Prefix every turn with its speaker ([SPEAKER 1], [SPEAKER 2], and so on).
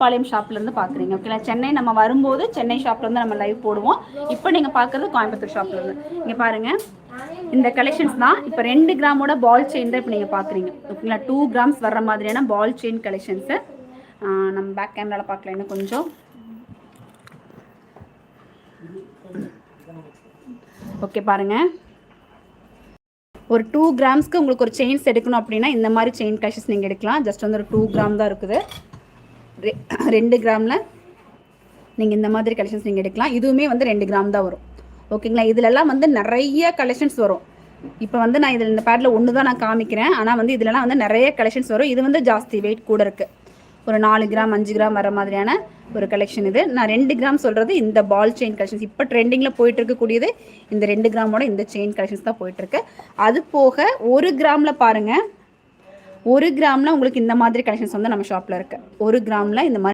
[SPEAKER 1] பாளையம் ஷாப்லேருந்து பார்க்குறீங்க. ஓகேங்களா? சென்னை நம்ம வரும்போது சென்னை ஷாப்லேருந்து நம்ம லைவ் போடுவோம். இப்போ நீங்கள் பார்க்குறது கோயம்புத்தூர் ஷாப்லேருந்து. இங்கே பாருங்கள், இந்த கலெக்ஷன்ஸ் தான். இப்போ 2 கிராமோட பால் செயின் தான் இப்போ நீங்கள் பார்க்குறீங்க. ஓகேங்களா? 2 கிராம்ஸ் வர்ற மாதிரியான பால் செயின் கலெக்ஷன்ஸு நம்ம பேக் கேமராவில் பார்க்கலாம். இன்னும் கொஞ்சம் ஓகே பாருங்கள். ஒரு 2 கிராம்ஸ்க்கு உங்களுக்கு ஒரு செயின்ஸ் எடுக்கணும் அப்படின்னா இந்த மாதிரி செயின் கலெக்ஷன்ஸ் நீங்கள் எடுக்கலாம். ஜஸ்ட் வந்து ஒரு 2 கிராம் தான் இருக்குது. 2 கிராமில் நீங்கள் இந்த மாதிரி கலெக்ஷன்ஸ் நீங்கள் எடுக்கலாம். இதுவுமே வந்து 2 கிராம் தான் வரும். ஓகேங்களா? இதிலெல்லாம் வந்து நிறைய கலெக்ஷன்ஸ் வரும். இப்போ வந்து நான் இதில் இந்த பேடில் ஒன்று தான் நான் காமிக்கிறேன். ஆனால் வந்து இதிலலாம் வந்து நிறைய கலெக்ஷன்ஸ் வரும். இது வந்து ஜாஸ்தி வெயிட் கூட இருக்குது. ஒரு 4 கிராம் 5 கிராம் வர மாதிரியான ஒரு கலெக்ஷன் இது. நான் 2 கிராம் சொல்கிறது இந்த பால் செயின் கலெக்ஷன்ஸ். இப்போ ட்ரெண்டிங்கில் போயிட்டு இருக்கக்கூடியது இந்த 2 கிராமோட இந்த செயின் கலெக்ஷன்ஸ் தான் போயிட்டுருக்கு. அது போக 1 கிராமில் பாருங்கள், 1 கிராமில் உங்களுக்கு இந்த மாதிரி கலெக்ஷன்ஸ் வந்து நம்ம ஷாப்பில் இருக்குது. 1 கிராமில் இந்த மாதிரி